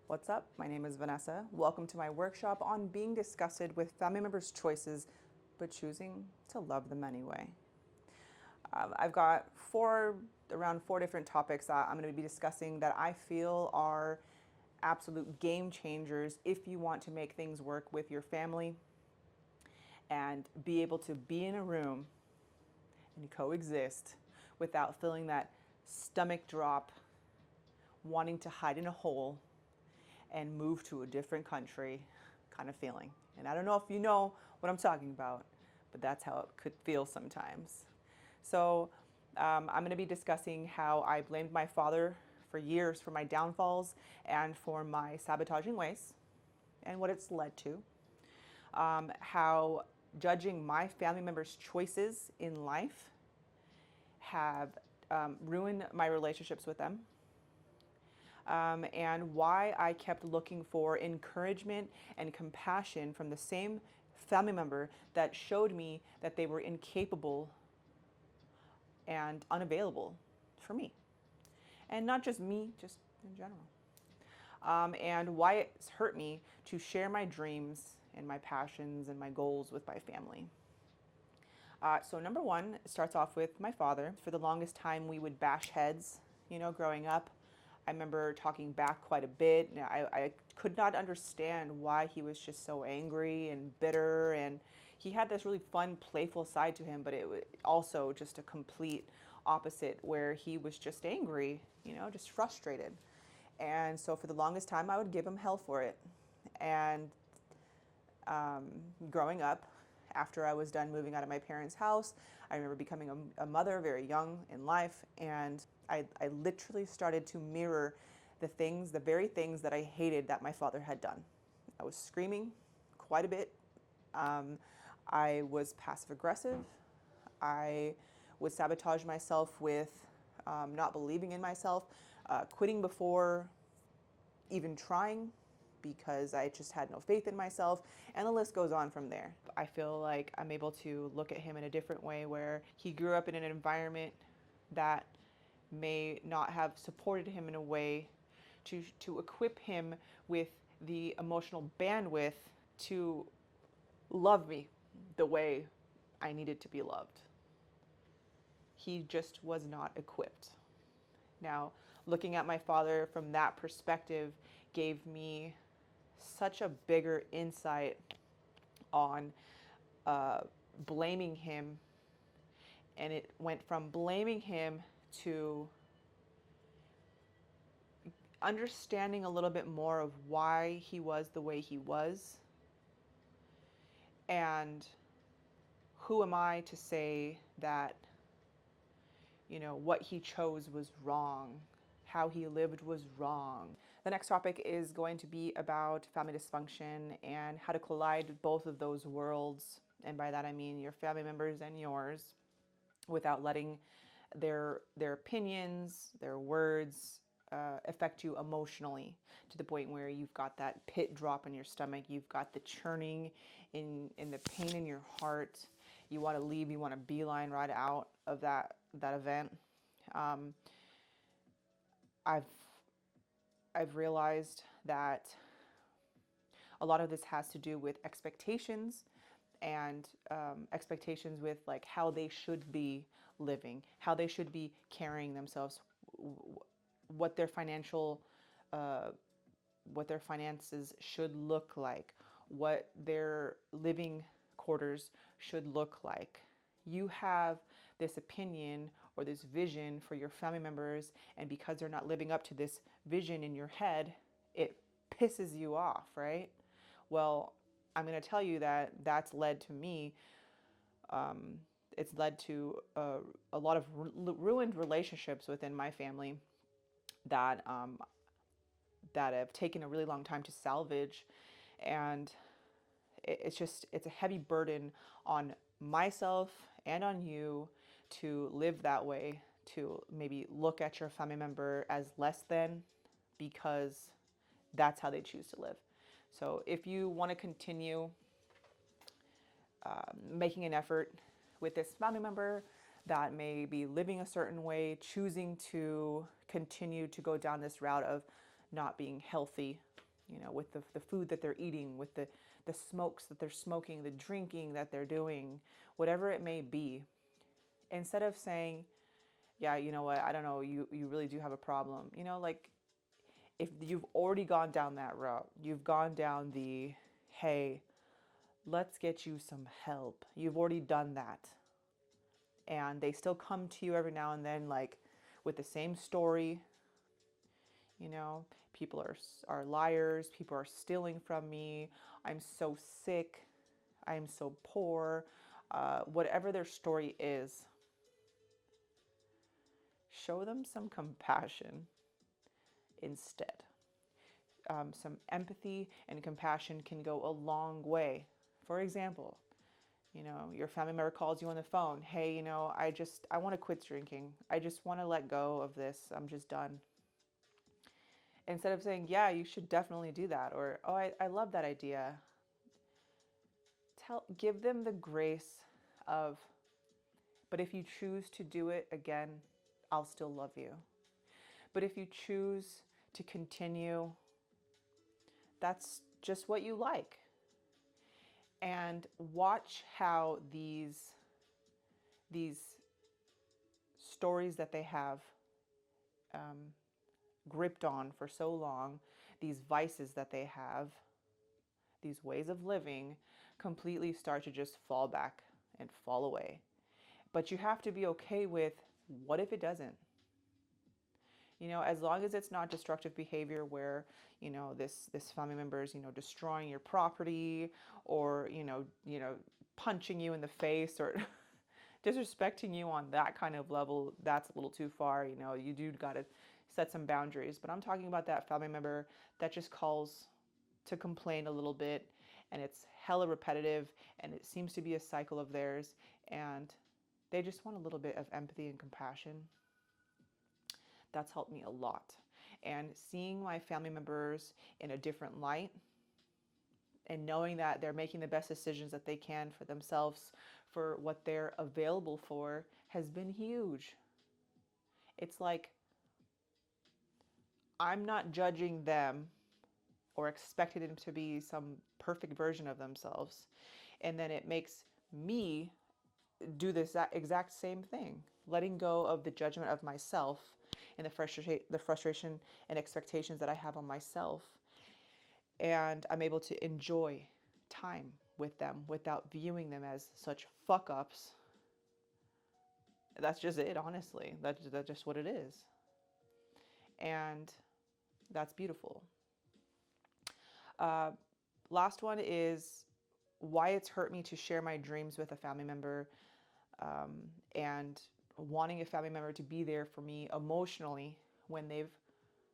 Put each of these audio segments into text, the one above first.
What's up? My name is Vanessa. Welcome to my workshop on being disgusted with family members' choices, but choosing to love them anyway. I've got around four different topics that I'm going to be discussing that I feel are absolute game changers if you want to make things work with your family and be able to be in a room and coexist without feeling that stomach drop, wanting to hide in a hole and move to a different country kind of feeling. And I don't know if you know what I'm talking about, but that's how it could feel sometimes. So I'm going to be discussing how I blamed my father for years for my downfalls and for my sabotaging ways and what it's led to. How judging my family members' choices in life have ruined my relationships with them, and why I kept looking for encouragement and compassion from the same family member that showed me that they were incapable and unavailable for me. And not just me, just in general. And why it's hurt me to share my dreams and my passions and my goals with my family. So number one starts off with my father. For the longest time, we would bash heads, growing up. I remember talking back quite a bit. And I could not understand why he was just so angry and bitter. And he had this really fun, playful side to him, but it was also just a complete opposite where he was just angry, just frustrated. And so for the longest time, I would give him hell for it. And growing up, after I was done moving out of my parents' house, I remember becoming a mother very young in life, and I literally started to mirror the very things that I hated that my father had done. I was screaming quite a bit. I was passive aggressive. I would sabotage myself with not believing in myself, quitting before even trying because I just had no faith in myself, and the list goes on from there. I feel like I'm able to look at him in a different way where he grew up in an environment that may not have supported him in a way to equip him with the emotional bandwidth to love me the way I needed to be loved. He just was not equipped. Now, looking at my father from that perspective gave me such a bigger insight on blaming him. And it went from blaming him to understanding a little bit more of why he was the way he was. And who am I to say that, what he chose was wrong, how he lived was wrong. The next topic is going to be about family dysfunction and how to collide both of those worlds. And by that I mean your family members and yours, without letting their opinions, their words affect you emotionally to the point where you've got that pit drop in your stomach, you've got the churning in the pain in your heart. You want to leave, you want to beeline right out of that event. I've I've realized that a lot of this has to do with expectations and expectations with like how they should be living, how they should be carrying themselves, what their what their finances should look like, what their living quarters should look like. You have this opinion or this vision for your family members, and because they're not living up to this vision in your head, it pisses you off, right? Well, I'm going to tell you that that's led to me. It's led to a lot of ruined relationships within my family that that have taken a really long time to salvage, and it's a heavy burden on myself and on you to live that way, to maybe look at your family member as less than because that's how they choose to live. So if you want to continue making an effort with this family member that may be living a certain way, choosing to continue to go down this route of not being healthy, with the food that they're eating, with the smokes that they're smoking, the drinking that they're doing, whatever it may be. Instead of saying, yeah, you know what, I don't know, you really do have a problem. Like if you've already gone down that route, you've gone down the, hey, let's get you some help. You've already done that. And they still come to you every now and then, like with the same story. People are liars. People are stealing from me. I'm so sick. I'm so poor. Whatever their story is, show them some compassion instead. Some empathy and compassion can go a long way. For example, your family member calls you on the phone. Hey, I want to quit drinking. I just want to let go of this. I'm just done. Instead of saying, yeah, you should definitely do that. Or, oh, I love that idea. Give them the grace of, but if you choose to do it again, I'll still love you. But if you choose to continue, that's just what you like. And watch how these stories that they have gripped on for so long, these vices that they have, these ways of living, completely start to just fall back and fall away. But you have to be okay with, what if it doesn't? As long as it's not destructive behavior where, this family member is, destroying your property, or, punching you in the face, or disrespecting you on that kind of level, that's a little too far. You do got to set some boundaries. But I'm talking about that family member that just calls to complain a little bit, and it's hella repetitive, and it seems to be a cycle of theirs, and they just want a little bit of empathy and compassion. That's helped me a lot. And seeing my family members in a different light, and knowing that they're making the best decisions that they can for themselves, for what they're available for, has been huge. It's like, I'm not judging them or expecting them to be some perfect version of themselves. And then it makes me do this exact same thing, letting go of the judgment of myself and the frustration and expectations that I have on myself. And I'm able to enjoy time with them without viewing them as such fuck ups. That's just it, honestly. That's just what it is. And that's beautiful. Last one is why it's hurt me to share my dreams with a family member, and wanting a family member to be there for me emotionally when they've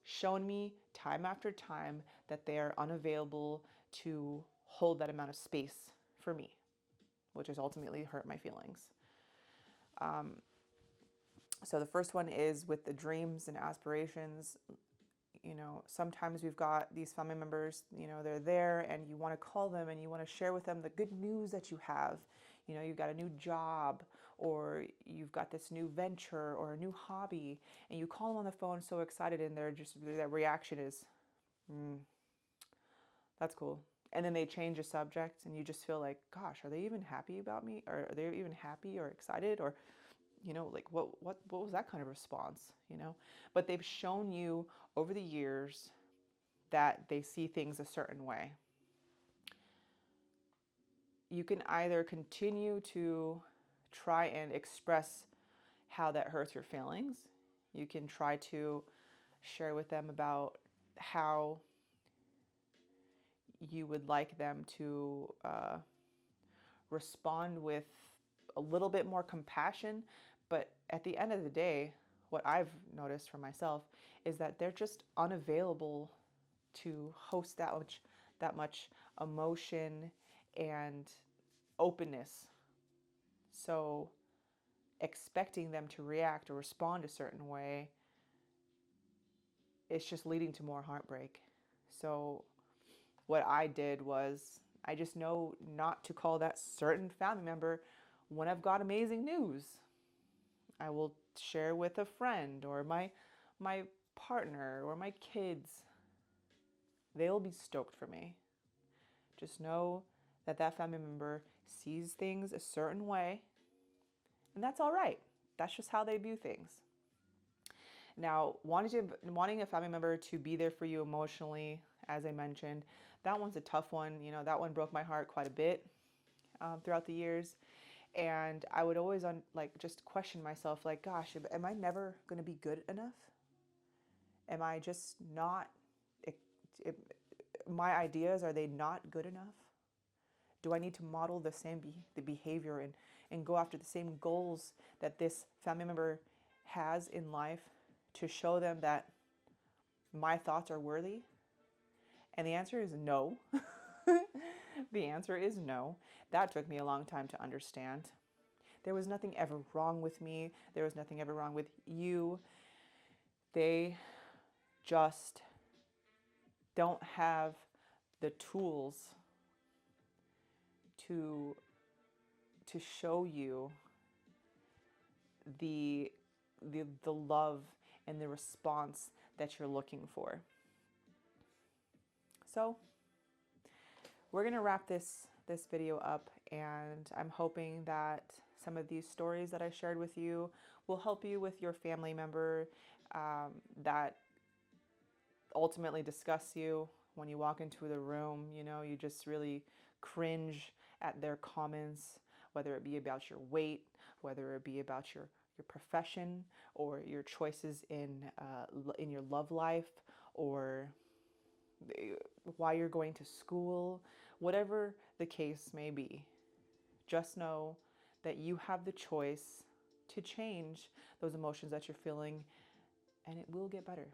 shown me time after time that they are unavailable to hold that amount of space for me, which has ultimately hurt my feelings. So the first one is with the dreams and aspirations. Sometimes we've got these family members, they're there, and you want to call them and you want to share with them the good news that you have. You've got a new job, or you've got this new venture or a new hobby, and you call them on the phone so excited, and their reaction is, that's cool. And then they change the subject, and you just feel like, gosh, are they even happy about me? Or are they even happy or excited? Or like what was that kind of response? But they've shown you over the years that they see things a certain way. You can either continue to try and express how that hurts your feelings. You can try to share with them about how you would like them to respond with a little bit more compassion. But at the end of the day, what I've noticed for myself is that they're just unavailable to host that much emotion and openness. So expecting them to react or respond a certain way, it's just leading to more heartbreak. So what I did was, I just know not to call that certain family member when I've got amazing news. I will share with a friend or my partner or my kids. they'll be stoked for me. Just know that that family member sees things a certain way, and that's all right. That's just how they view things. Now, wanting a family member to be there for you emotionally, as I mentioned, that one's a tough one. You know, that one broke my heart quite a bit throughout the years. And I would always just question myself, like, gosh, am I never going to be good enough? Am I just not, my ideas, are they not good enough? Do I need to model the same the behavior and go after the same goals that this family member has in life to show them that my thoughts are worthy? And the answer is no. The answer is no. That took me a long time to understand. There was nothing ever wrong with me. There was nothing ever wrong with you. They just don't have the tools to show you the love and the response that you're looking for. So we're gonna wrap this video up, and I'm hoping that some of these stories that I shared with you will help you with your family member that ultimately disgusts you. When you walk into the room, you know, you just really cringe at their comments, whether it be about your weight, whether it be about your profession, or your choices in your love life, or why you're going to school, whatever the case may be. Just know that you have the choice to change those emotions that you're feeling, and it will get better.